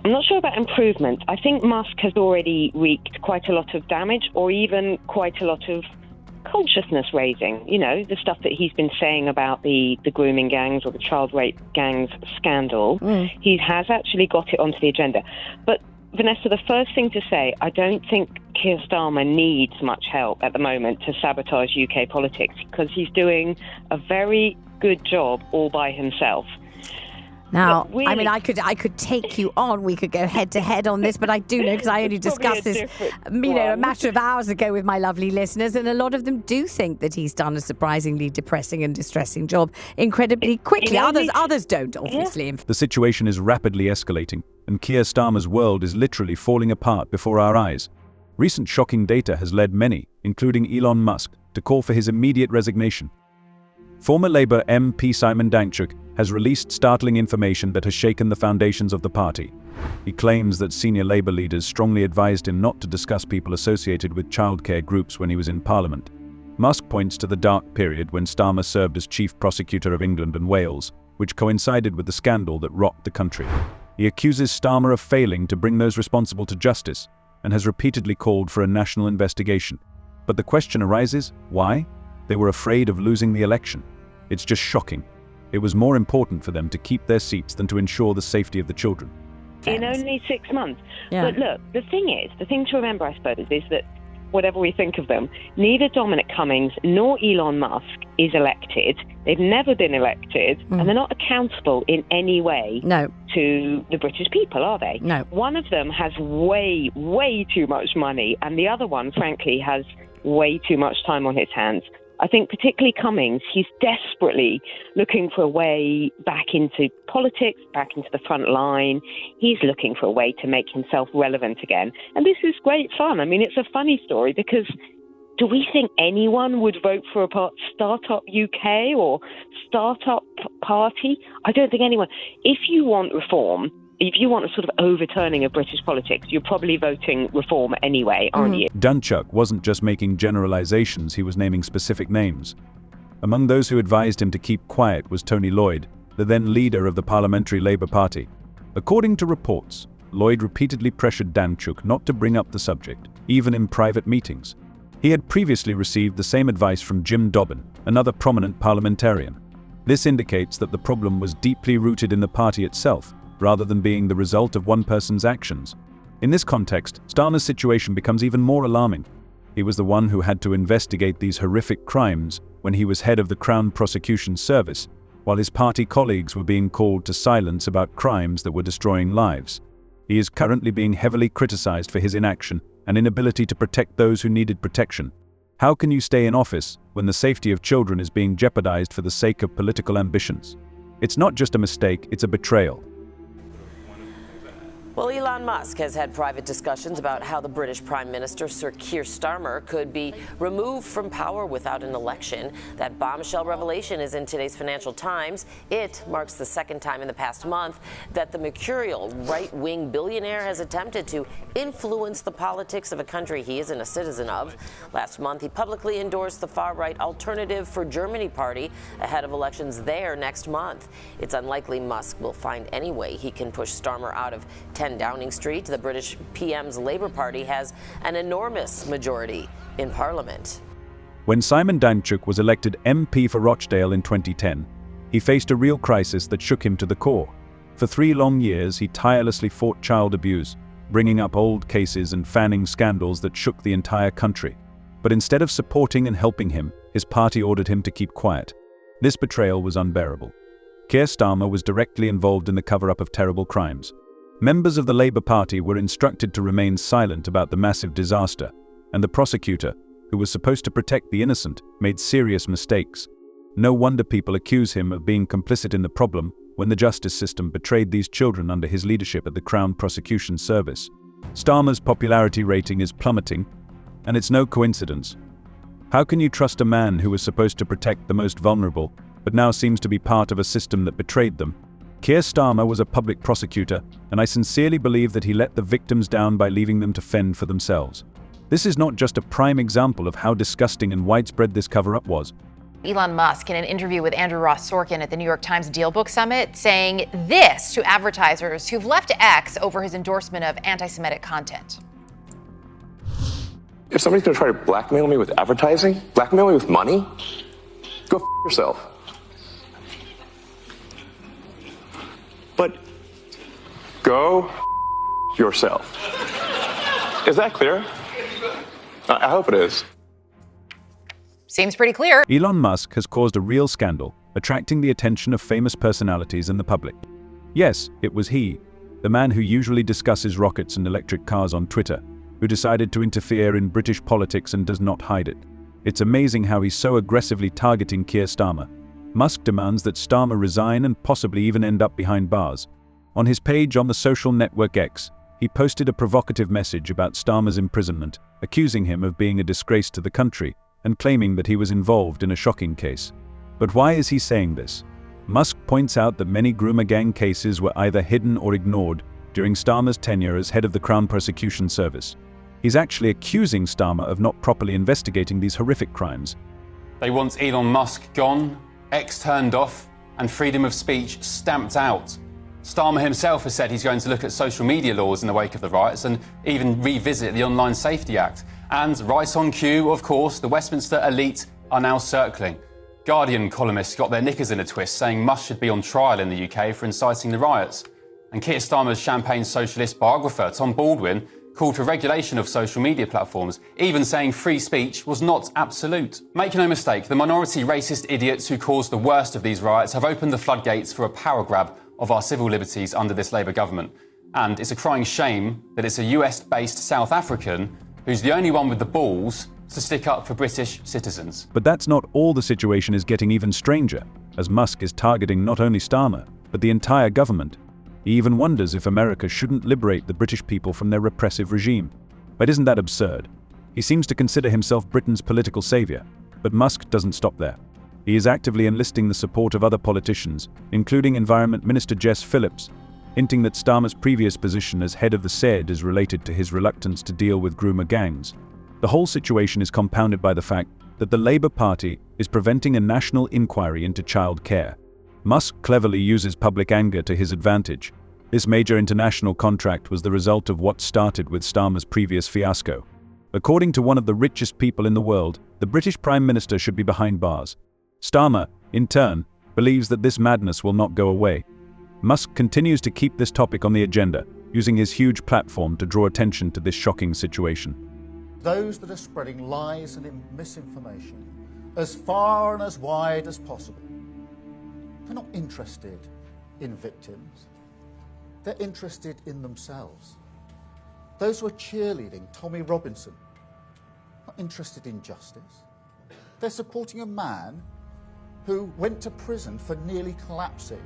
I'm not sure about improvement. I think Musk has already wreaked quite a lot of damage, or even quite a lot of consciousness raising. You know, the stuff that he's been saying about the grooming gangs or the child rape gangs scandal. He has actually got it onto the agenda. But Vanessa, the first thing to say, I don't think Keir Starmer needs much help at the moment to sabotage UK politics, because he's doing a very good job all by himself. Now, really, I mean, I could take you on. We could go head to head on this, but I do know, because I only discussed this, a matter of hours ago with my lovely listeners, and a lot of them do think that he's done a surprisingly depressing and distressing job incredibly quickly. Others don't, obviously. The situation is rapidly escalating, and Keir Starmer's world is literally falling apart before our eyes. Recent shocking data has led many, including Elon Musk, to call for his immediate resignation. Former Labour MP Simon Danczuk has released startling information that has shaken the foundations of the party. He claims that senior Labour leaders strongly advised him not to discuss people associated with childcare groups when he was in Parliament. Musk points to the dark period when Starmer served as Chief Prosecutor of England and Wales, which coincided with the scandal that rocked the country. He accuses Starmer of failing to bring those responsible to justice, and has repeatedly called for a national investigation. But the question arises, why? They were afraid of losing the election. It's just shocking. It was more important for them to keep their seats than to ensure the safety of the children. In only 6 months. Yeah. But look, the thing to remember, I suppose, is that whatever we think of them, neither Dominic Cummings nor Elon Musk is elected. They've never been elected, and they're not accountable in any way to the British people, are they? No. One of them has way, way too much money, and the other one, frankly, has way too much time on his hands. I think particularly Cummings, he's desperately looking for a way back into politics, back into the front line. He's looking for a way to make himself relevant again. And this is great fun. I mean, it's a funny story, because do we think anyone would vote for a Startup UK or Startup Party? I don't think anyone. If you want reform, if you want a sort of overturning of British politics, you're probably voting reform anyway, aren't you? Danczuk wasn't just making generalizations, he was naming specific names. Among those who advised him to keep quiet was Tony Lloyd, the then leader of the Parliamentary Labour Party. According to reports, Lloyd repeatedly pressured Danczuk not to bring up the subject, even in private meetings. He had previously received the same advice from Jim Dobbin, another prominent parliamentarian. This indicates that the problem was deeply rooted in the party itself, rather than being the result of one person's actions. In this context, Starmer's situation becomes even more alarming. He was the one who had to investigate these horrific crimes when he was head of the Crown Prosecution Service, while his party colleagues were being called to silence about crimes that were destroying lives. He is currently being heavily criticized for his inaction and inability to protect those who needed protection. How can you stay in office when the safety of children is being jeopardized for the sake of political ambitions? It's not just a mistake, it's a betrayal. Well, Elon Musk has had private discussions about how the British Prime Minister, Sir Keir Starmer, could be removed from power without an election. That bombshell revelation is in today's Financial Times. It marks the second time in the past month that the mercurial right-wing billionaire has attempted to influence the politics of a country he isn't a citizen of. Last month, he publicly endorsed the far-right Alternative for Germany party ahead of elections there next month. It's unlikely Musk will find any way he can push Starmer out of 10 Downing Street. The British PM's Labour Party has an enormous majority in Parliament. When Simon Danczuk was elected MP for Rochdale in 2010, he faced a real crisis that shook him to the core. For 3 long years, he tirelessly fought child abuse, bringing up old cases and fanning scandals that shook the entire country. But instead of supporting and helping him, his party ordered him to keep quiet. This betrayal was unbearable. Keir Starmer was directly involved in the cover-up of terrible crimes. Members of the Labour Party were instructed to remain silent about the massive disaster, and the prosecutor, who was supposed to protect the innocent, made serious mistakes. No wonder people accuse him of being complicit in the problem when the justice system betrayed these children under his leadership at the Crown Prosecution Service. Starmer's popularity rating is plummeting, and it's no coincidence. How can you trust a man who was supposed to protect the most vulnerable, but now seems to be part of a system that betrayed them? Keir Starmer was a public prosecutor, and I sincerely believe that he let the victims down by leaving them to fend for themselves. This is not just a prime example of how disgusting and widespread this cover-up was. Elon Musk in an interview with Andrew Ross Sorkin at the New York Times Deal Book Summit saying this to advertisers who've left X over his endorsement of anti-Semitic content. If somebody's going to try to blackmail me with advertising, blackmail me with money, go yourself. But go yourself. Is that clear? I hope it is. Seems pretty clear. Elon Musk has caused a real scandal, attracting the attention of famous personalities and the public. Yes, it was he, the man who usually discusses rockets and electric cars on Twitter, who decided to interfere in British politics and does not hide it. It's amazing how he's so aggressively targeting Keir Starmer. Musk demands that Starmer resign and possibly even end up behind bars. On his page on the social network X, he posted a provocative message about Starmer's imprisonment, accusing him of being a disgrace to the country and claiming that he was involved in a shocking case. But why is he saying this? Musk points out that many groomer gang cases were either hidden or ignored during Starmer's tenure as head of the Crown Prosecution Service. He's actually accusing Starmer of not properly investigating these horrific crimes. They want Elon Musk gone, X turned off, and freedom of speech stamped out. Starmer himself has said he's going to look at social media laws in the wake of the riots and even revisit the Online Safety Act. And right on cue, of course, the Westminster elite are now circling. Guardian columnists got their knickers in a twist, saying Musk should be on trial in the UK for inciting the riots. And Keir Starmer's champagne socialist biographer, Tom Baldwin, called for regulation of social media platforms, even saying free speech was not absolute. Make no mistake, the minority racist idiots who caused the worst of these riots have opened the floodgates for a power grab of our civil liberties under this Labour government. And it's a crying shame that it's a US-based South African who's the only one with the balls to stick up for British citizens. But that's not all. The situation is getting even stranger, as Musk is targeting not only Starmer, but the entire government. He even wonders if America shouldn't liberate the British people from their repressive regime. But isn't that absurd? He seems to consider himself Britain's political savior, but Musk doesn't stop there. He is actively enlisting the support of other politicians, including Environment Minister Jess Phillips, hinting that Starmer's previous position as head of the SED is related to his reluctance to deal with groomer gangs. The whole situation is compounded by the fact that the Labour Party is preventing a national inquiry into child care. Musk cleverly uses public anger to his advantage. This major international contract was the result of what started with Starmer's previous fiasco. According to one of the richest people in the world, the British Prime Minister should be behind bars. Starmer, in turn, believes that this madness will not go away. Musk continues to keep this topic on the agenda, using his huge platform to draw attention to this shocking situation. Those that are spreading lies and misinformation as far and as wide as possible, they're not interested in victims. They're interested in themselves. Those who are cheerleading Tommy Robinson, not interested in justice. They're supporting a man who went to prison for nearly collapsing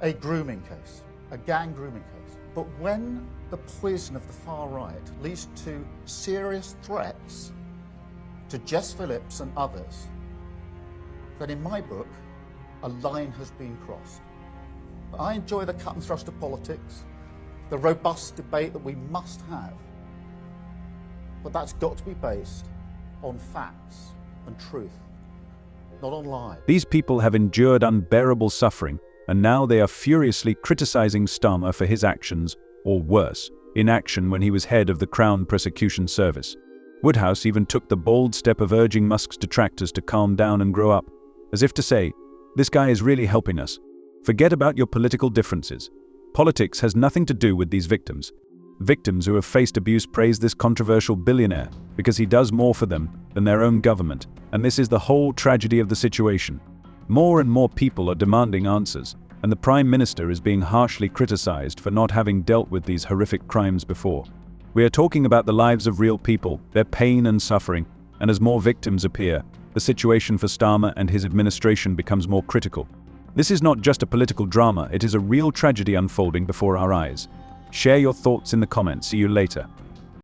a grooming case, a gang grooming case. But when the poison of the far right leads to serious threats to Jess Phillips and others, then in my book, a line has been crossed. I enjoy the cut and thrust of politics, the robust debate that we must have, but that's got to be based on facts and truth, not on lies. These people have endured unbearable suffering, and now they are furiously criticizing Starmer for his actions, or worse, inaction when he was head of the Crown Prosecution Service. Woodhouse even took the bold step of urging Musk's detractors to calm down and grow up, as if to say, this guy is really helping us. Forget about your political differences. Politics has nothing to do with these victims. Victims who have faced abuse praise this controversial billionaire because he does more for them than their own government, and this is the whole tragedy of the situation. More and more people are demanding answers, and the Prime Minister is being harshly criticized for not having dealt with these horrific crimes before. We are talking about the lives of real people, their pain and suffering, and as more victims appear, the situation for Starmer and his administration becomes more critical. This is not just a political drama, it is a real tragedy unfolding before our eyes. Share your thoughts in the comments. See you later.